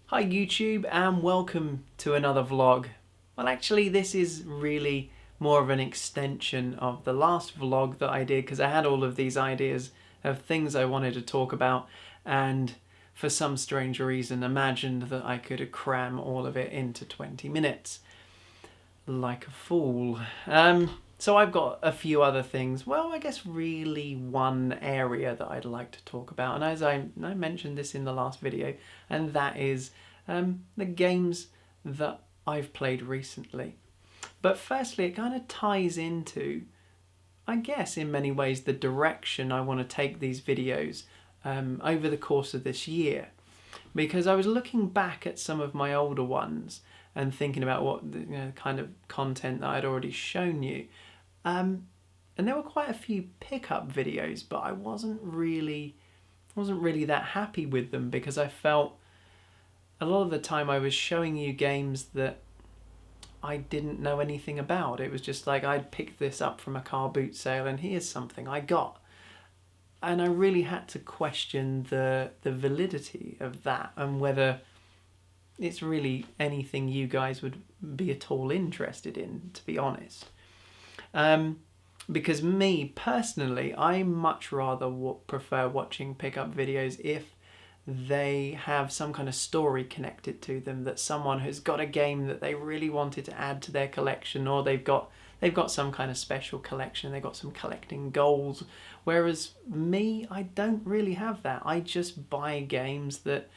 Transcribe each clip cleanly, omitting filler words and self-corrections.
Hi YouTube and welcome to another vlog. Well, actually this is really more of an extension of the last vlog that I did, because I had all of these ideas of things I wanted to talk about, and for some strange reason imagined that I could cram all of it into 20 minutes. Like a fool. So I've got a few other things. Well, I guess really one area that I'd like to talk about, and as I mentioned this in the last video, and that is the games that I've played recently. But firstly, it kind of ties into, I guess in many ways, the direction I want to take these videos over the course of this year. Because I was looking back at some of my older ones and thinking about what kind of content that I'd already shown you. And there were quite a few pickup videos, but I wasn't really that happy with them, because I felt a lot of the time I was showing you games that I didn't know anything about. It was just like I'd picked this up from a car boot sale and here's something I got. And I really had to question the validity of that and whether it's really anything you guys would be at all interested in, to be honest. Because me, personally, I much rather prefer watching pickup videos if they have some kind of story connected to them, that someone has got a game that they really wanted to add to their collection, or they've got some kind of special collection, they've got some collecting goals. Whereas me, I don't really have that. I just buy games that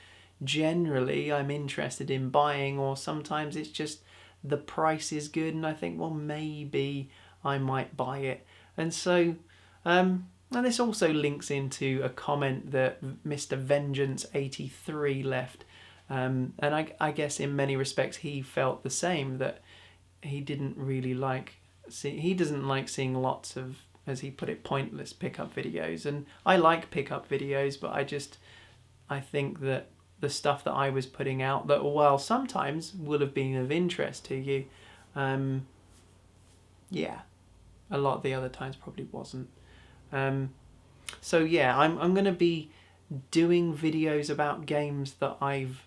generally I'm interested in buying, or sometimes it's just the price is good and I think, well, maybe I might buy it. And so and this also links into a comment that Mr. Vengeance83 left, and I guess in many respects he felt the same, that he didn't really he doesn't like seeing lots of, as he put it, pointless pickup videos. And I like pickup videos, but I think that the stuff that I was putting out, that while sometimes would have been of interest to you, yeah, a lot of the other times probably wasn't. So yeah, I'm going to be doing videos about games that I've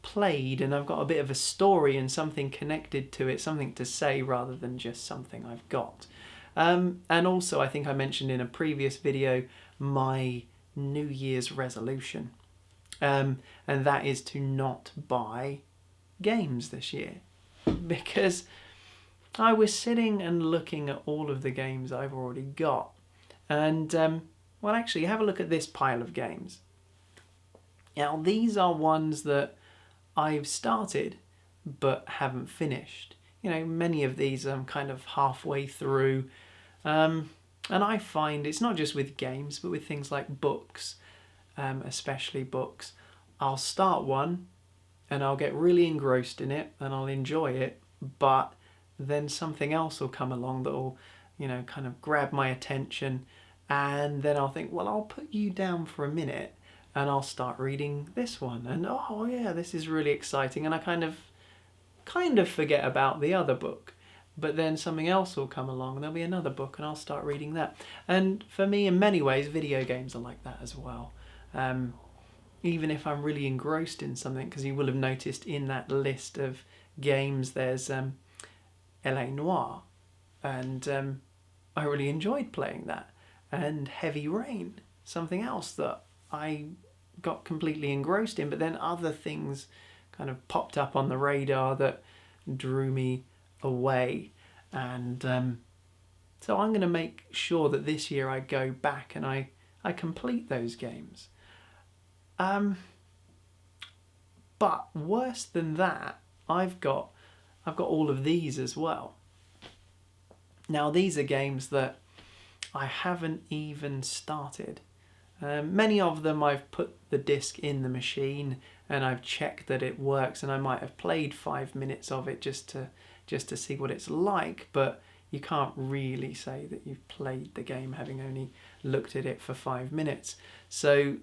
played, and I've got a bit of a story and something connected to it, something to say rather than just something I've got. And also, I think I mentioned in a previous video my New Year's resolution, and that is to not buy games this year, because I was sitting and looking at all of the games I've already got, and well, actually, have a look at this pile of games. Now, these are ones that I've started but haven't finished. You know, many of these I'm kind of halfway through, and I find it's not just with games, but with things like books, especially books. I'll start one and I'll get really engrossed in it and I'll enjoy it, but then something else will come along that will, kind of grab my attention, and then I'll think, well, I'll put you down for a minute and I'll start reading this one, and oh yeah, this is really exciting, and I kind of forget about the other book. But then something else will come along and there'll be another book and I'll start reading that. And for me, in many ways, video games are like that as well. Even if I'm really engrossed in something, because you will have noticed in that list of games there's L.A. Noire, and I really enjoyed playing that. And Heavy Rain, something else that I got completely engrossed in, but then other things kind of popped up on the radar that drew me away. And so I'm going to make sure that this year I go back and I complete those games. But worse than that, I've got all of these as well. Now, these are games that I haven't even started. Many of them I've put the disc in the machine and I've checked that it works, and I might have played 5 minutes of it just to see what it's like, but you can't really say that you've played the game having only looked at it for 5 minutes. So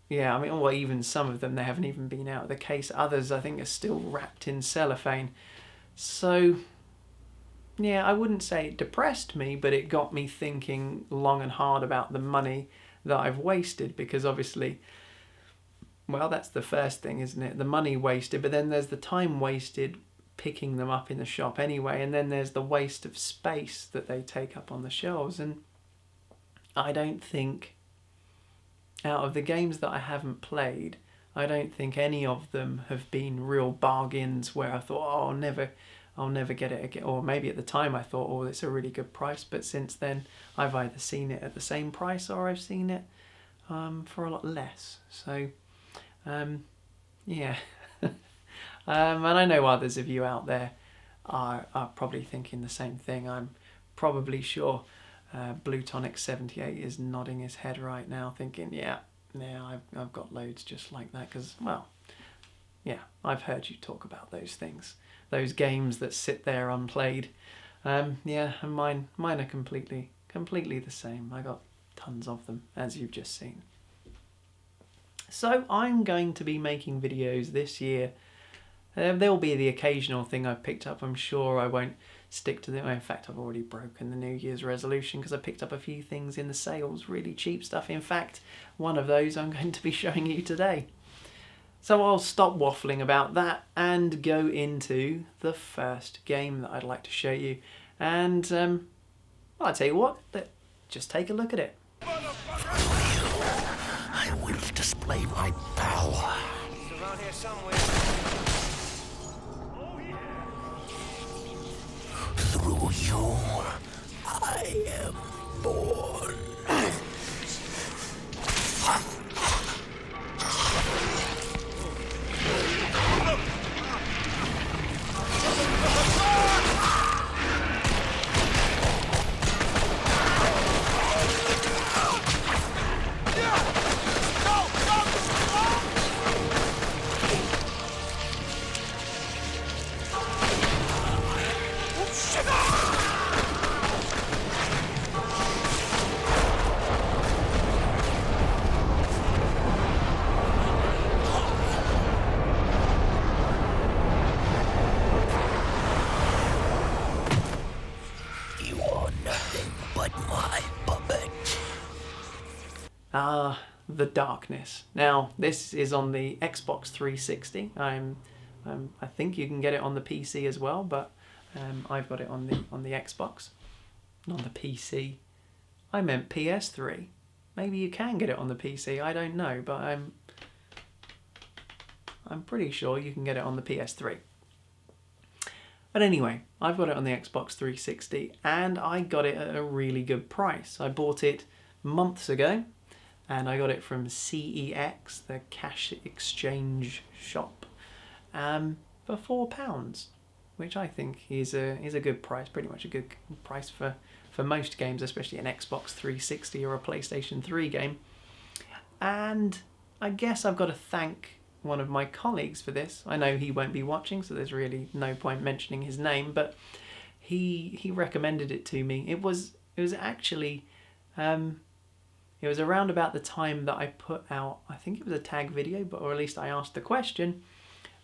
yeah, I mean, or even some of them, they haven't even been out of the case. Others, I think, are still wrapped in cellophane. So yeah, I wouldn't say it depressed me, but it got me thinking long and hard about the money that I've wasted, because obviously well, that's the first thing, isn't it? The money wasted, but then there's the time wasted picking them up in the shop anyway, and then there's the waste of space that they take up on the shelves. And I don't think, out of the games that I haven't played, I don't think any of them have been real bargains where I thought, oh, I'll never get it again. Or maybe at the time I thought, oh, it's a really good price, but since then I've either seen it at the same price or I've seen it for a lot less. So yeah. And I know others of you out there are probably thinking the same thing. I'm probably sure Blue Tonic 78 is nodding his head right now thinking, yeah, I've got loads just like that, because, well, yeah, I've heard you talk about those things, those games that sit there unplayed. Yeah, and mine are completely the same. I got tons of them, as you've just seen. So I'm going to be making videos this year. There'll be the occasional thing I've picked up. I'm sure I won't stick to them. In fact, I've already broken the New Year's resolution because I picked up a few things in the sales, really cheap stuff. In fact, one of those I'm going to be showing you today. So I'll stop waffling about that and go into the first game that I'd like to show you. And well, I'll tell you what, just take a look at it. I will display my power. It's around here somewhere. Oh, yeah. Through you, I am born. The Darkness. Now, this is on the Xbox 360. I think you can get it on the PC as well, but I've got it on the Xbox, not the PC. I meant PS3. Maybe you can get it on the PC. I don't know, but I'm pretty sure you can get it on the PS3. But anyway, I've got it on the Xbox 360, and I got it at a really good price. I bought it months ago, and I got it from CEX, the cash exchange shop, for £4, which I think is a good price, pretty much a good price for most games, especially an Xbox 360 or a PlayStation 3 game. And I guess I've got to thank one of my colleagues for this. I know he won't be watching, so there's really no point mentioning his name, but he recommended it to me. It was actually it was around about the time that I put out, I think it was a tag video, or at least I asked the question,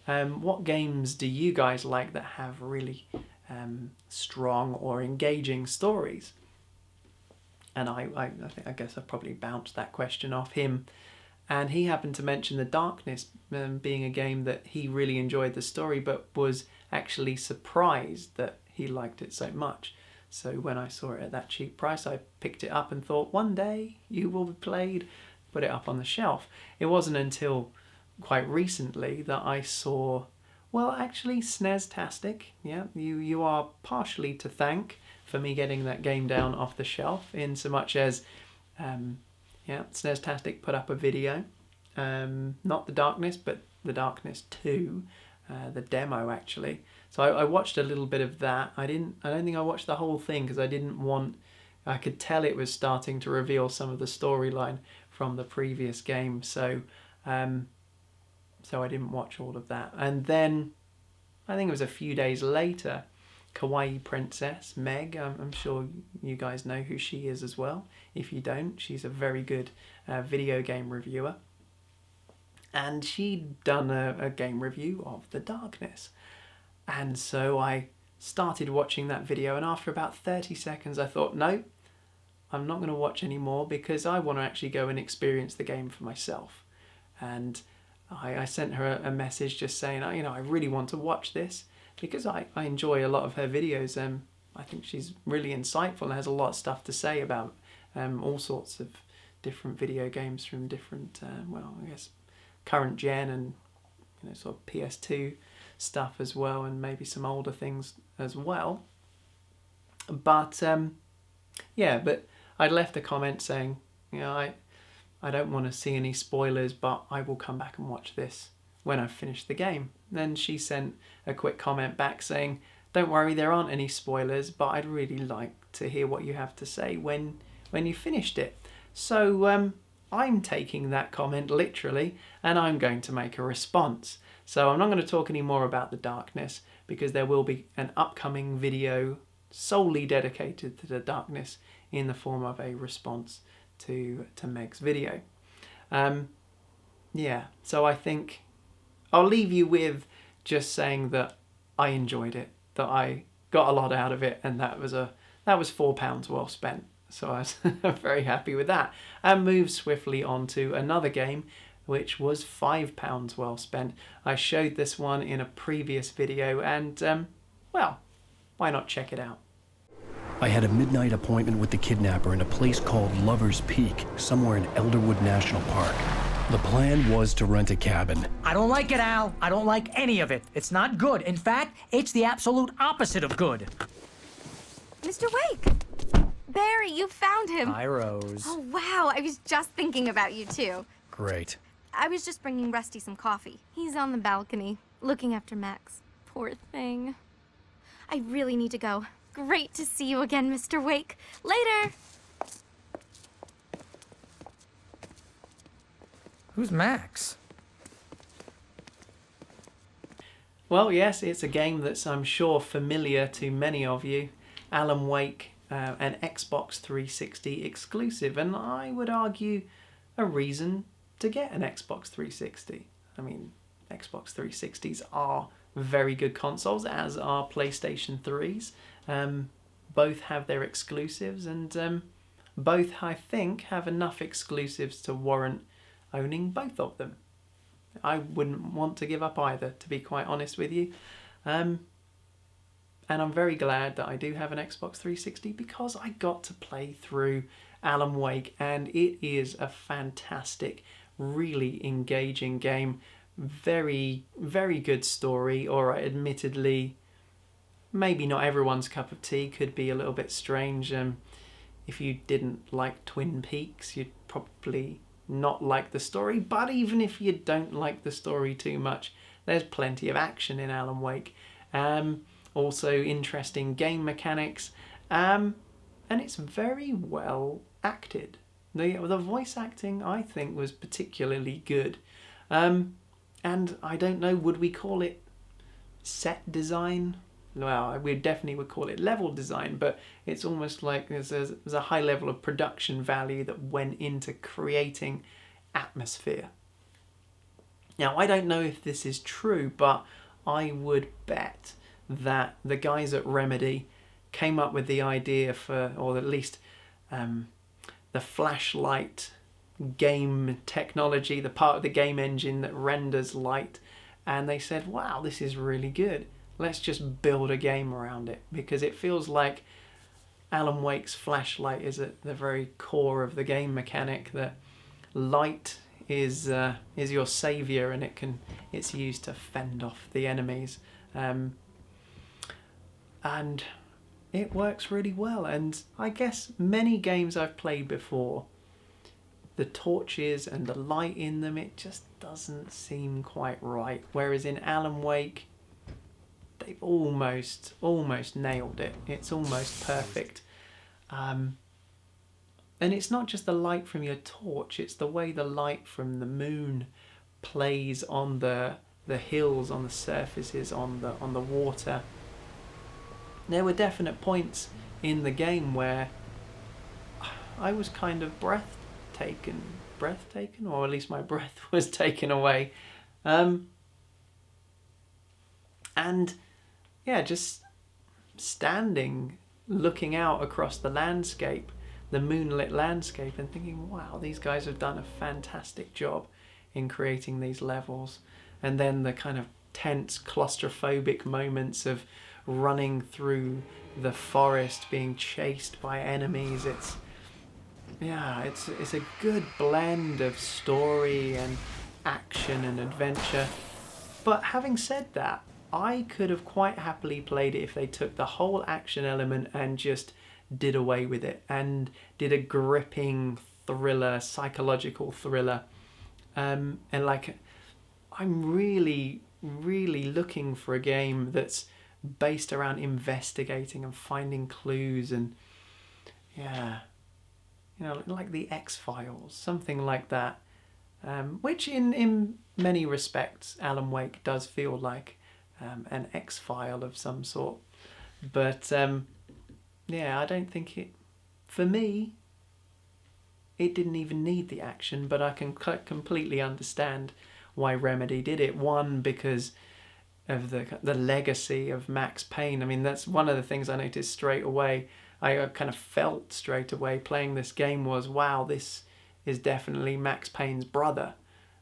what games do you guys like that have really strong or engaging stories? And I guess I probably bounced that question off him. And he happened to mention The Darkness being a game that he really enjoyed the story, but was actually surprised that he liked it so much. So when I saw it at that cheap price, I picked it up and thought, one day you will be played, put it up on the shelf. It wasn't until quite recently that I saw, well, actually, SNEStastic, yeah, you are partially to thank for me getting that game down off the shelf, in so much as, yeah, SNEStastic put up a video, not The Darkness, but The Darkness 2, the demo actually. So I watched a little bit of that. I don't think I watched the whole thing because I could tell it was starting to reveal some of the storyline from the previous game. So I didn't watch all of that. And then I think it was a few days later, Kawaii Princess Meg, I'm sure you guys know who she is as well. If you don't, she's a very good video game reviewer. And she'd done a game review of The Darkness. And so I started watching that video, and after about 30 seconds I thought, no, I'm not going to watch anymore because I want to actually go and experience the game for myself. And I sent her a message just saying, you know, I really want to watch this because I enjoy a lot of her videos. I think she's really insightful and has a lot of stuff to say about all sorts of different video games from different, well, I guess, current gen and, you know, sort of PS2 stuff as well, and maybe some older things as well. But yeah, but I left a comment saying, you know, I don't want to see any spoilers, but I will come back and watch this when I've finished the game. Then she sent a quick comment back saying, don't worry, there aren't any spoilers, but I'd really like to hear what you have to say when you finished it. So I'm taking that comment literally, and I'm going to make a response. So I'm not going to talk any more about the darkness, because there will be an upcoming video solely dedicated to the darkness in the form of a response to Meg's video. Yeah, so I think I'll leave you with just saying that I enjoyed it, that I got a lot out of it, and that was £4 well spent. So I was very happy with that, and moved swiftly on to another game, which was £5 well spent. I showed this one in a previous video, and well, why not check it out? I had a midnight appointment with the kidnapper in a place called Lover's Peak, somewhere in Elderwood National Park. The plan was to rent a cabin. I don't like it, Al. I don't like any of it. It's not good. In fact, it's the absolute opposite of good. Mr. Wake! Barry, you found him. Hi, Rose. Oh, wow. I was just thinking about you, too. Great. I was just bringing Rusty some coffee. He's on the balcony, looking after Max. Poor thing. I really need to go. Great to see you again, Mr. Wake. Later! Who's Max? Well, yes, it's a game that's, I'm sure, familiar to many of you. Alan Wake, an Xbox 360 exclusive, and I would argue a reason to get an Xbox 360. I mean, Xbox 360s are very good consoles, as are PlayStation 3s. Both have their exclusives, and both, I think, have enough exclusives to warrant owning both of them. I wouldn't want to give up either, to be quite honest with you. And I'm very glad that I do have an Xbox 360, because I got to play through Alan Wake, and it is a fantastic, really engaging game. Very, very good story. Alright, admittedly, maybe not everyone's cup of tea, could be a little bit strange. If you didn't like Twin Peaks, you'd probably not like the story, but even if you don't like the story too much, there's plenty of action in Alan Wake. Also interesting game mechanics, and it's very well acted. The voice acting, I think, was particularly good. And I don't know, would we call it set design? Well, we definitely would call it level design, but it's almost like there's a high level of production value that went into creating atmosphere. Now, I don't know if this is true, but I would bet that the guys at Remedy came up with the idea for, or at least the flashlight game technology, the part of the game engine that renders light, and they said, wow, this is really good. Let's just build a game around it, because it feels like Alan Wake's flashlight is at the very core of the game mechanic, that light is your savior, and it's used to fend off the enemies. And it works really well. And I guess many games I've played before, the torches and the light in them, it just doesn't seem quite right. Whereas in Alan Wake, they've almost nailed it. It's almost perfect. And it's not just the light from your torch, it's the way the light from the moon plays on the hills, on the surfaces, on the water. There were definite points in the game where I was kind of breathtaken, or at least my breath was taken away. And yeah, just standing, looking out across the landscape, the moonlit landscape, and thinking, wow, these guys have done a fantastic job in creating these levels. And then the kind of tense claustrophobic moments of running through the forest, being chased by enemies. It's a good blend of story and action and adventure. But having said that, I could have quite happily played it if they took the whole action element and just did away with it and did a gripping thriller, psychological thriller. And like, I'm really, really looking for a game that's based around investigating and finding clues and, yeah, you know, like the X-Files, something like that. Which in many respects, Alan Wake does feel like an X-File of some sort. But, yeah, I don't think it... For me, it didn't even need the action, but I can completely understand why Remedy did it. One, because of the legacy of Max Payne. I mean, that's one of the things I noticed straight away. I kind of felt straight away playing this game was, wow, this is definitely Max Payne's brother.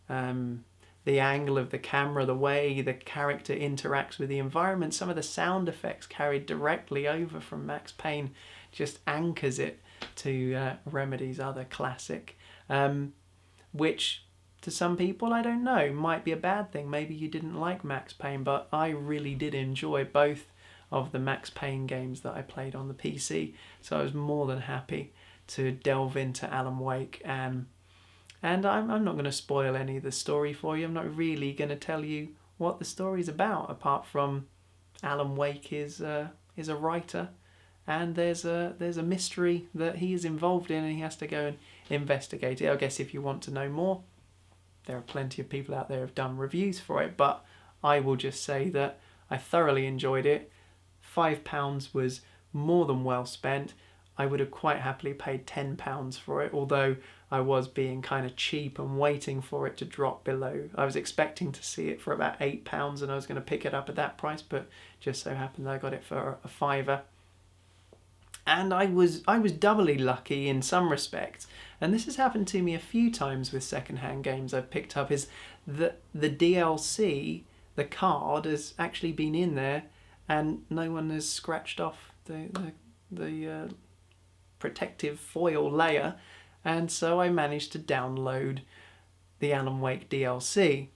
The angle of the camera, the way the character interacts with the environment, some of the sound effects carried directly over from Max Payne just anchors it to Remedy's other classic, which to some people, I don't know, might be a bad thing. Maybe you didn't like Max Payne, but I really did enjoy both of the Max Payne games that I played on the PC, so I was more than happy to delve into Alan Wake. And I'm not going to spoil any of the story for you. I'm not really going to tell you what the story's about, apart from Alan Wake is a writer, and there's a mystery that he is involved in, and he has to go and investigate it. I guess if you want to know more, there are plenty of people out there who have done reviews for it, but I will just say that I thoroughly enjoyed it. £5 was more than well spent. I would have quite happily paid £10 for it, although I was being kind of cheap and waiting for it to drop below. I was expecting to see it for about £8 and I was going to pick it up at that price, but just so happened that I got it for a fiver. And I was doubly lucky in some respects, and this has happened to me a few times with second-hand games I've picked up, is that the DLC, the card, has actually been in there and no one has scratched off the protective foil layer, and so I managed to download the Alan Wake DLC.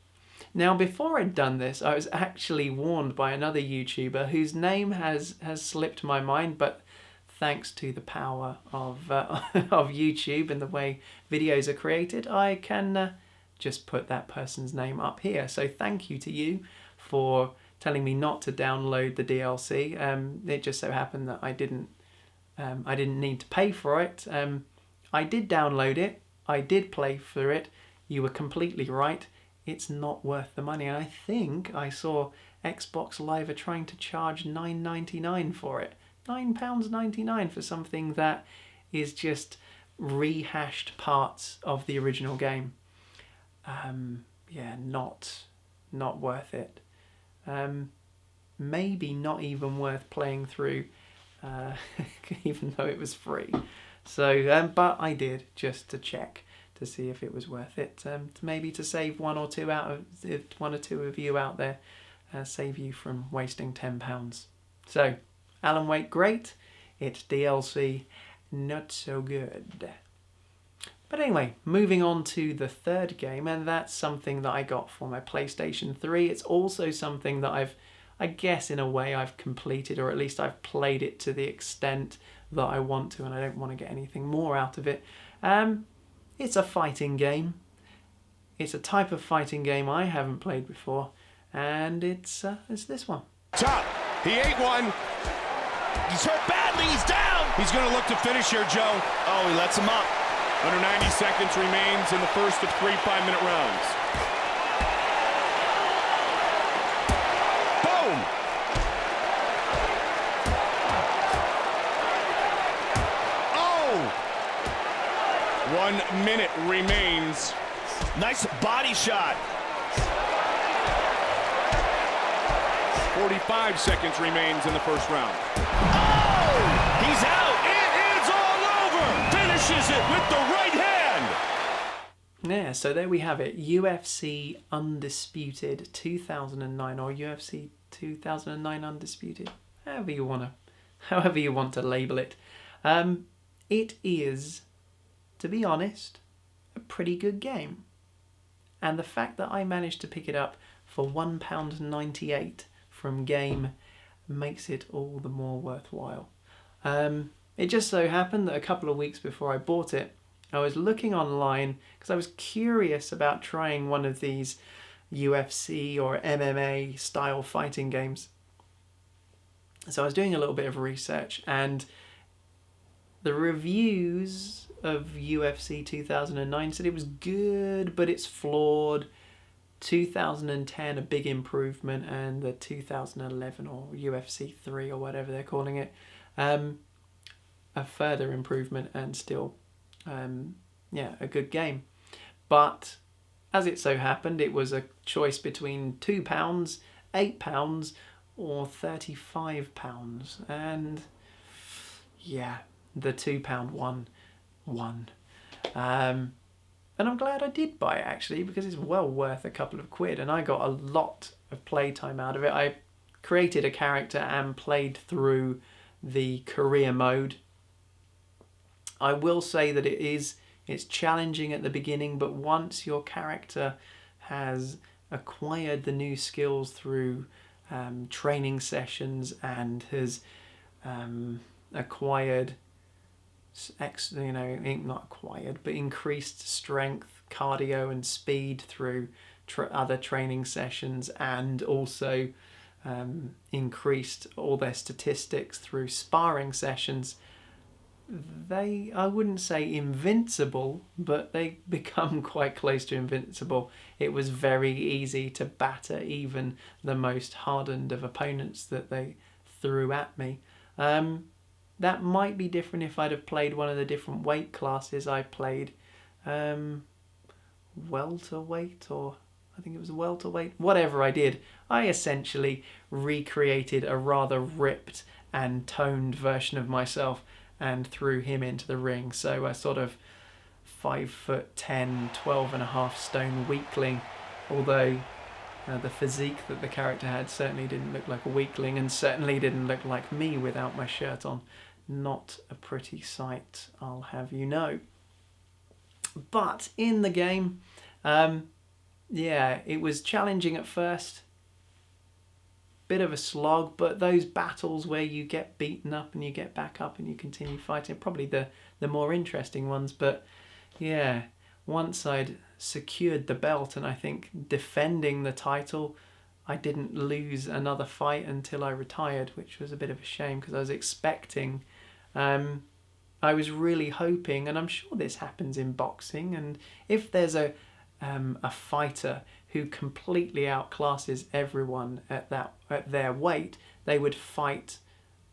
Now, before I'd done this, I was actually warned by another YouTuber whose name has slipped my mind, but thanks to the power of YouTube and the way videos are created, I can just put that person's name up here. So thank you to you for telling me not to download the DLC. It just so happened that I didn't need to pay for it. I did download it. I did play for it. You were completely right. It's not worth the money. And I think I saw Xbox Live are trying to charge $9.99 for it. £9.99 for something that is just rehashed parts of the original game. Yeah, not worth it. Maybe not even worth playing through, even though it was free. So, but I did, just to check to see if it was worth it. Maybe to save one or two of you out there, save you from wasting £10. So, Alan Wake, great. It's DLC, not so good. But anyway, moving on to the third game, and that's something that I got for my PlayStation 3. It's also something that I guess in a way I've completed, or at least I've played it to the extent that I want to, and I don't want to get anything more out of it. It's a fighting game. It's a type of fighting game I haven't played before, and it's this one. Top, he ate one. He's hurt badly, he's down! He's gonna look to finish here, Joe. Oh, he lets him up. Under 90 seconds remains in the first of 3 5-minute rounds. Boom! Oh! 1 minute remains. Nice body shot. 45 seconds remains in the first round. Oh! He's out! It is all over! Finishes it with the right hand! Yeah, so there we have it. UFC Undisputed 2009, or UFC 2009 Undisputed, however you want to label it. It is, to be honest, a pretty good game. And the fact that I managed to pick it up for £1.98 from Game makes it all the more worthwhile. It just so happened that a couple of weeks before I bought it, I was looking online because I was curious about trying one of these UFC or MMA style fighting games. So I was doing a little bit of research, and the reviews of UFC 2009 said it was good, but it's flawed. 2010, a big improvement, and the 2011 or UFC 3 or whatever they're calling it, a further improvement, and still, a good game. But as it so happened, it was a choice between £2, £8, or £35, and yeah, the £2 one won. And I'm glad I did buy it, actually, because it's well worth a couple of quid, and I got a lot of playtime out of it. I created a character and played through the career mode. I will say that it's challenging at the beginning, but once your character has acquired the new skills through training sessions and has acquired, not acquired, but increased strength, cardio and speed through other training sessions, and also increased all their statistics through sparring sessions, I wouldn't say invincible, but they become quite close to invincible. It was very easy to batter even the most hardened of opponents that they threw at me. That might be different if I'd have played one of the different weight classes I played. Welterweight, or I think it was welterweight. Whatever I did, I essentially recreated a rather ripped and toned version of myself and threw him into the ring. So a sort of 5'10", 12.5 stone weakling, although the physique that the character had certainly didn't look like a weakling, and certainly didn't look like me without my shirt on. Not a pretty sight, I'll have you know. But in the game, it was challenging at first. Bit of a slog, but those battles where you get beaten up and you get back up and you continue fighting are probably the more interesting ones. But yeah, once I'd secured the belt and I think defending the title, I didn't lose another fight until I retired, which was a bit of a shame because I was expecting, I was really hoping, and I'm sure this happens in boxing, and if there's a fighter who completely outclasses everyone at their weight, they would fight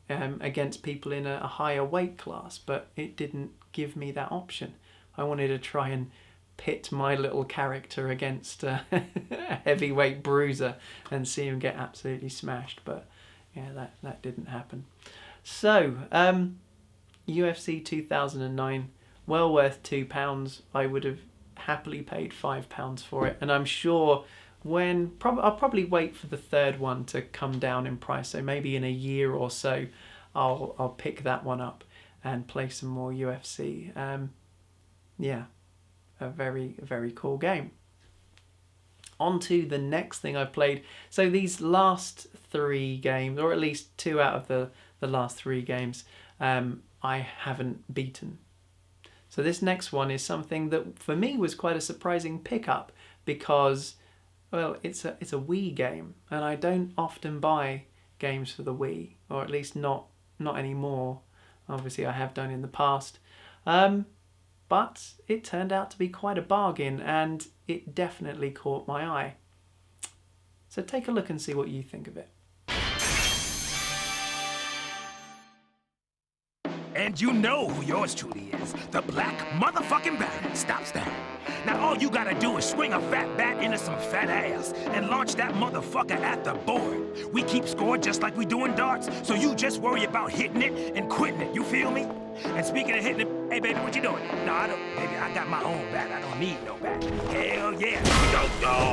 against people in a higher weight class, but it didn't give me that option. I wanted to try and pit my little character against a heavyweight bruiser and see him get absolutely smashed, but yeah, that didn't happen. So, UFC 2009, well worth £2. I would have happily paid £5 for it, and I'm sure I'll probably wait for the third one to come down in price, so maybe in a year or so I'll pick that one up and play some more UFC. A very, very cool game. On to the next thing I've played. So these last 3 games, or at least 2 out of the last 3 games, I haven't beaten. So this next one is something that for me was quite a surprising pickup because, well, it's a Wii game, and I don't often buy games for the Wii, or at least not anymore. Obviously I have done in the past. But it turned out to be quite a bargain, and it definitely caught my eye. So take a look and see what you think of it. And you know who yours truly is. The Black Motherfucking Baron. Stop staring. Now all you gotta do is swing a fat bat into some fat ass and launch that motherfucker at the board. We keep score just like we do in darts, so you just worry about hitting it and quitting it, you feel me? And speaking of hitting it, Hey, baby, what you doing? No, I don't. Baby, I got my own bat. I don't need no bat. Hell yeah. Go.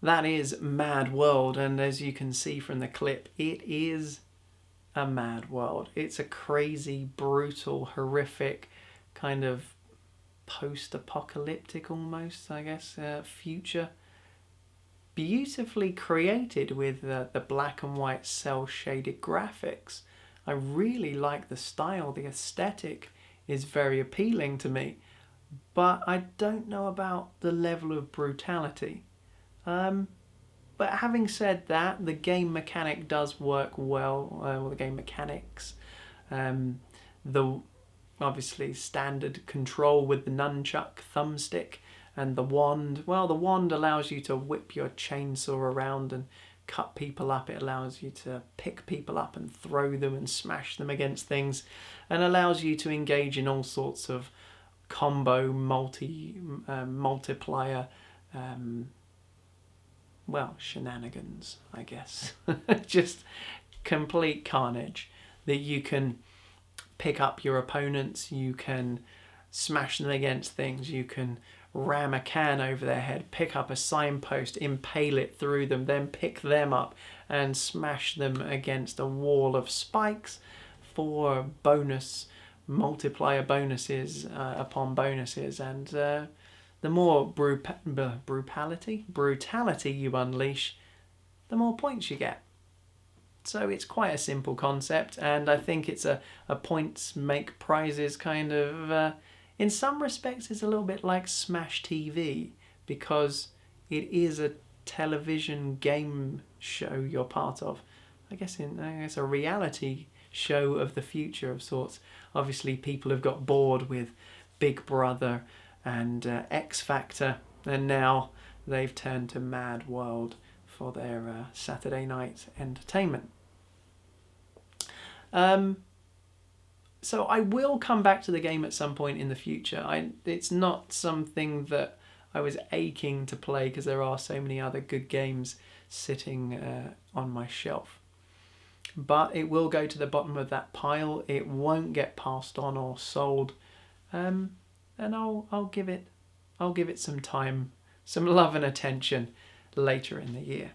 That is MadWorld, and as you can see from the clip, it is a mad world. It's a crazy, brutal, horrific, kind of post-apocalyptic almost, I guess, future. Beautifully created with the black and white cel-shaded graphics. I really like the style. The aesthetic is very appealing to me, but I don't know about the level of brutality. But having said that, the game mechanic does work well. The game mechanics, the obviously standard control with the nunchuck thumbstick and the wand. Well, the wand allows you to whip your chainsaw around and cut people up. It allows you to pick people up and throw them and smash them against things, and allows you to engage in all sorts of combo multiplier shenanigans, I guess. Just complete carnage that you can pick up your opponents, you can smash them against things, you can ram a can over their head, pick up a signpost, impale it through them, then pick them up and smash them against a wall of spikes for bonus multiplier bonuses upon bonuses. And the more brutality you unleash, the more points you get. So it's quite a simple concept, and I think it's a points make prizes kind of, in some respects it's a little bit like Smash TV, because it is a television game show you're part of. I guess a reality show of the future of sorts. Obviously people have got bored with Big Brother and X Factor, and now they've turned to MadWorld for their Saturday night entertainment. So I will come back to the game at some point in the future. It's not something that I was aching to play because there are so many other good games sitting on my shelf. But it will go to the bottom of that pile. It won't get passed on or sold, and I'll give it some time, some love and attention later in the year.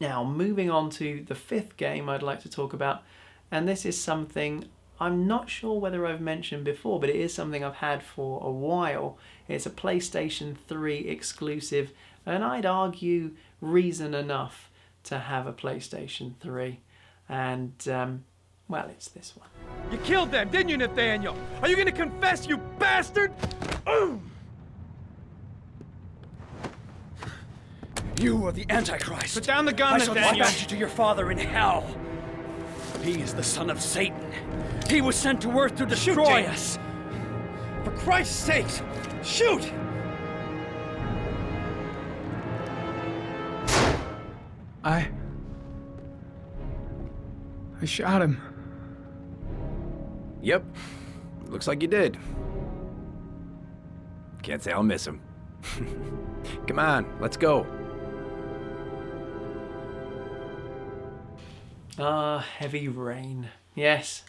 Now, moving on to the fifth game I'd like to talk about, and this is something I'm not sure whether I've mentioned before, but it is something I've had for a while. It's a PlayStation 3 exclusive, and I'd argue reason enough to have a PlayStation 3. And, well, it's this one. You killed them, didn't you, Nathaniel? Are you gonna confess, you bastard? You are the Antichrist. Put down the gun, I shall Nathaniel. dispatch you to your father in hell. He is the son of Satan. He was sent to Earth to destroy us. For Christ's sake, shoot! I shot him. Yep. Looks like you did. Can't say I'll miss him. Come on, let's go. Heavy Rain. Yes,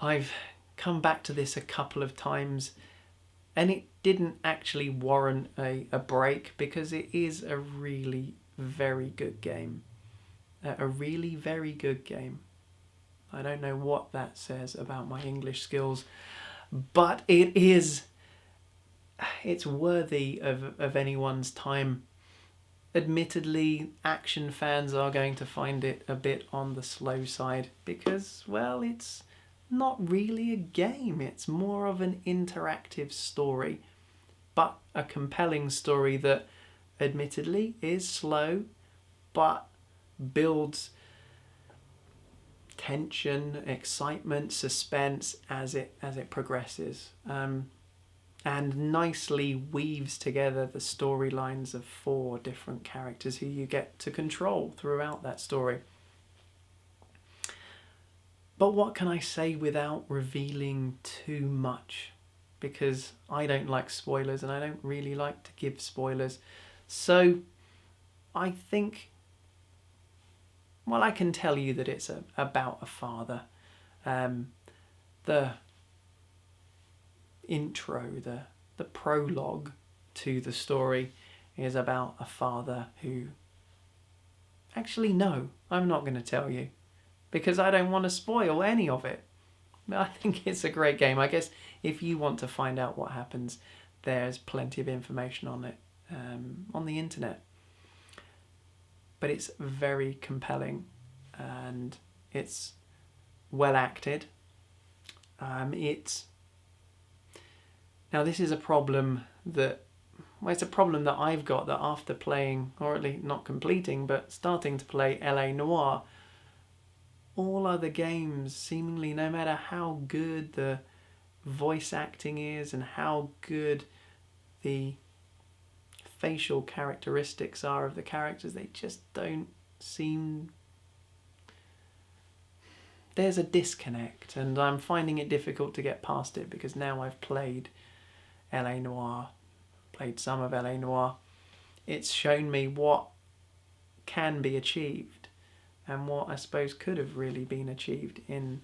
I've come back to this a couple of times, and it didn't actually warrant a break because it is a really very good game. A really very good game. I don't know what that says about my English skills, but it's worthy of anyone's time. Admittedly, action fans are going to find it a bit on the slow side because, well, it's not really a game. It's more of an interactive story, but a compelling story that admittedly is slow, but builds tension, excitement, suspense as it progresses, and nicely weaves together the storylines of 4 different characters who you get to control throughout that story. But what can I say without revealing too much? Because I don't like spoilers and I don't really like to give spoilers. So I think, well, I can tell you that it's about a father. The intro, the prologue to the story is about a father who... Actually, no, I'm not going to tell you, because I don't want to spoil any of it. I think it's a great game. I guess if you want to find out what happens, there's plenty of information on it on the internet. But it's very compelling and it's well acted. Now this is a problem that, well, it's a problem that I've got, that after playing, or at least not completing, but starting to play LA Noire, all other games, seemingly, no matter how good the voice acting is and how good the facial characteristics are of the characters, they just don't seem... There's a disconnect, and I'm finding it difficult to get past it, because now I've played LA Noire, played some of LA Noire. It's shown me what can be achieved and what I suppose could have really been achieved in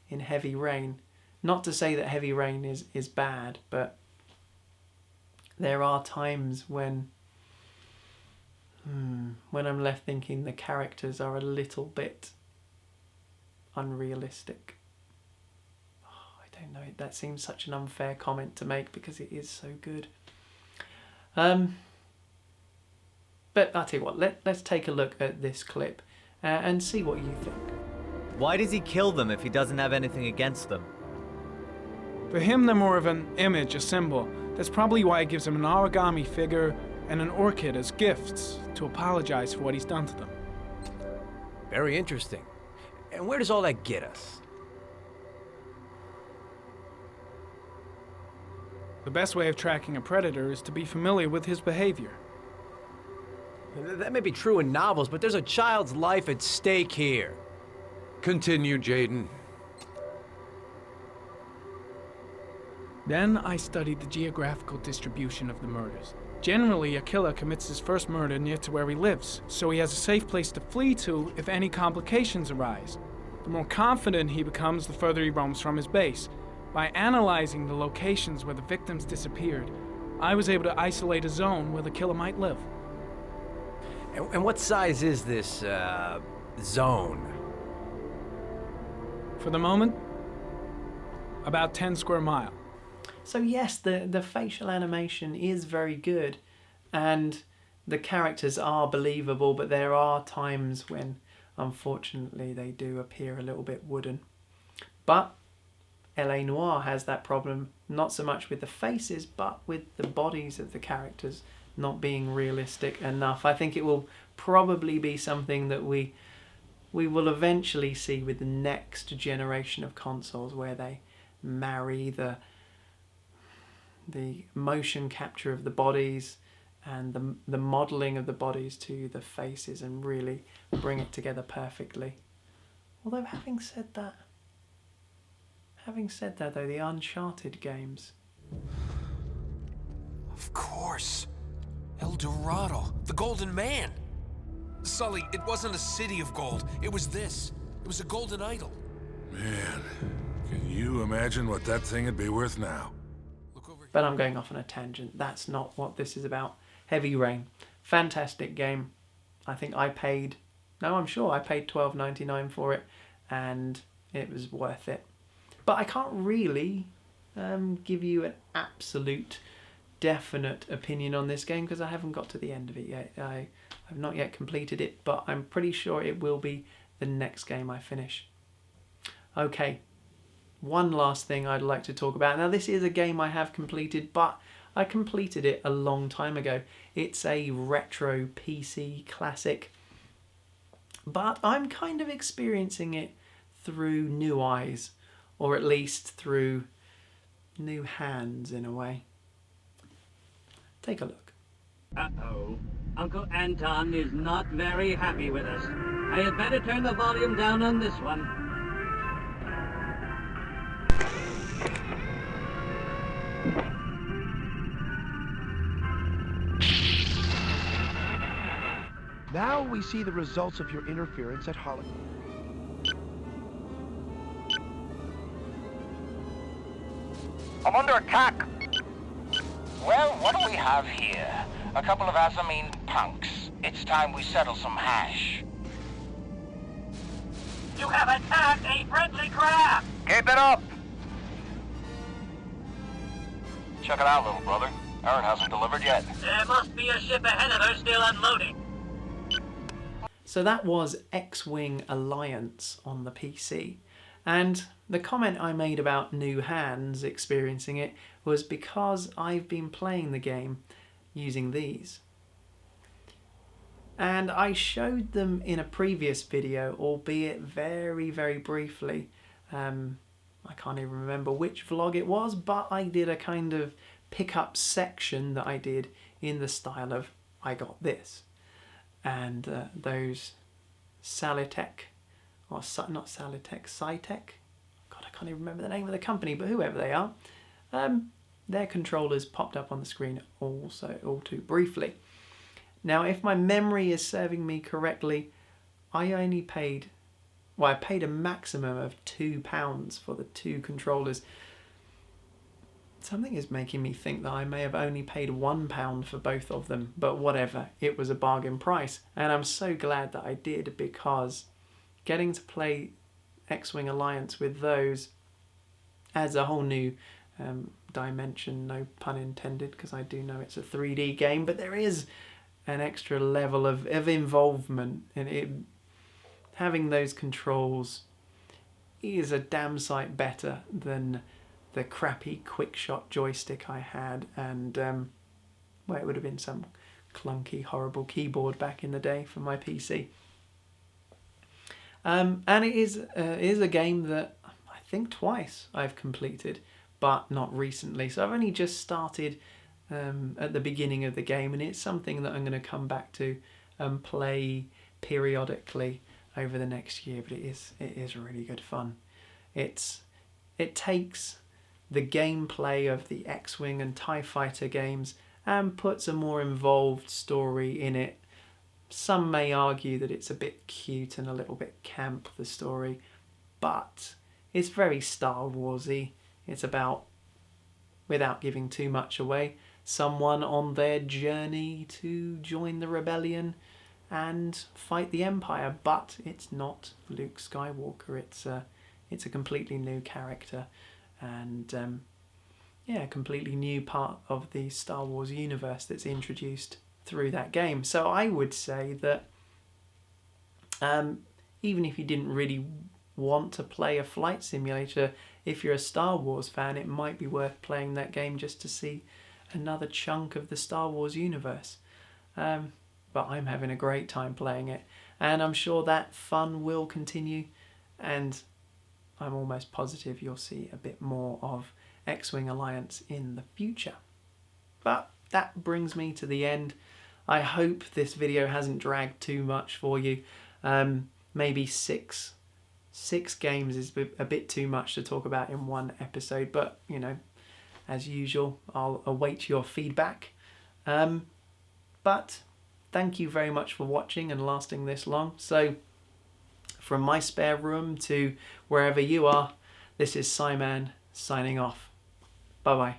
Heavy Rain. Not to say that Heavy Rain is bad, but there are times when I'm left thinking the characters are a little bit unrealistic. I don't know, that seems such an unfair comment to make because it is so good. But I'll tell you what, let's take a look at this clip and see what you think. Why does he kill them if he doesn't have anything against them? For him, they're more of an image, a symbol. That's probably why he gives them an origami figure and an orchid as gifts to apologize for what he's done to them. Very interesting. And where does all that get us? The best way of tracking a predator is to be familiar with his behavior. That may be true in novels, but there's a child's life at stake here. Continue, Jaden. Then I studied the geographical distribution of the murders. Generally, a killer commits his first murder near to where he lives, so he has a safe place to flee to if any complications arise. The more confident he becomes, the further he roams from his base. By analyzing the locations where the victims disappeared, I was able to isolate a zone where the killer might live. And what size is this, zone? For the moment, about 10 square miles. So yes, the facial animation is very good and the characters are believable, but there are times when unfortunately they do appear a little bit wooden. But LA Noire has that problem, not so much with the faces, but with the bodies of the characters not being realistic enough. I think it will probably be something that we will eventually see with the next generation of consoles, where they marry the motion capture of the bodies and the modelling of the bodies to the faces and really bring it together perfectly. Although having said that though, the Uncharted games... Of course. El Dorado, the Golden Man. Sully, it wasn't a city of gold. It was this. It was a golden idol. Man, can you imagine what that thing would be worth now? But I'm going off on a tangent. That's not what this is about. Heavy Rain. Fantastic game. I think I'm sure I paid $12.99 for it, and it was worth it. But I can't really give you an absolute definite opinion on this game because I haven't got to the end of it yet. I've not yet completed it, but I'm pretty sure it will be the next game I finish. Okay, one last thing I'd like to talk about. Now this is a game I have completed, but I completed it a long time ago. It's a retro PC classic. But I'm kind of experiencing it through new eyes, or at least through new hands in a way. Take a look. Uh-oh. Uncle Anton is not very happy with us. I had better turn the volume down on this one. Now we see the results of your interference at Hollywood. I'm under attack. Well, what do we have here? A couple of Azamine punks. It's time we settle some hash. You have attacked a friendly craft! Keep it up! Check it out, little brother. Aaron hasn't delivered yet. There must be a ship ahead of her still unloading. So that was X-Wing Alliance on the PC. And the comment I made about new hands experiencing it was because I've been playing the game using these. And I showed them in a previous video, albeit very, very briefly. I can't even remember which vlog it was, but I did a kind of pick-up section that I did in the style of I got this. And those Salitech, or not Salitech, Cytech, God, I can't even remember the name of the company, but whoever they are, their controllers popped up on the screen also all too briefly. Now, if my memory is serving me correctly, I only paid, well, I paid a maximum of £2 for the two controllers. Something is making me think that I may have only paid £1 for both of them, but whatever, it was a bargain price. And I'm so glad that I did, because getting to play X-Wing Alliance with those adds a whole new dimension, no pun intended, because I do know it's a 3D game, but there is an extra level of involvement, and it, having those controls is a damn sight better than the crappy quick shot joystick I had, and well, it would have been some clunky, horrible keyboard back in the day for my PC. And it is a game that I think twice I've completed, but not recently. So I've only just started at the beginning of the game, and it's something that I'm going to come back to and play periodically over the next year. But it is really good fun. It takes the gameplay of the X-Wing and TIE Fighter games and puts a more involved story in it. Some may argue that it's a bit cute and a little bit camp, the story, but it's very Star Wars-y. It's about, without giving too much away, someone on their journey to join the rebellion and fight the Empire, but it's not Luke Skywalker. It's a completely new character, and yeah, a completely new part of the Star Wars universe that's introduced through that game. So I would say that even if you didn't really want to play a flight simulator, if you're a Star Wars fan, it might be worth playing that game just to see another chunk of the Star Wars universe. But I'm having a great time playing it, and I'm sure that fun will continue, and I'm almost positive you'll see a bit more of X-Wing Alliance in the future. But that brings me to the end. I hope this video hasn't dragged too much for you. Maybe six games is a bit too much to talk about in one episode, but you know, as usual, I'll await your feedback. But thank you very much for watching and lasting this long. So from my spare room to wherever you are, this is Simon signing off. Bye bye.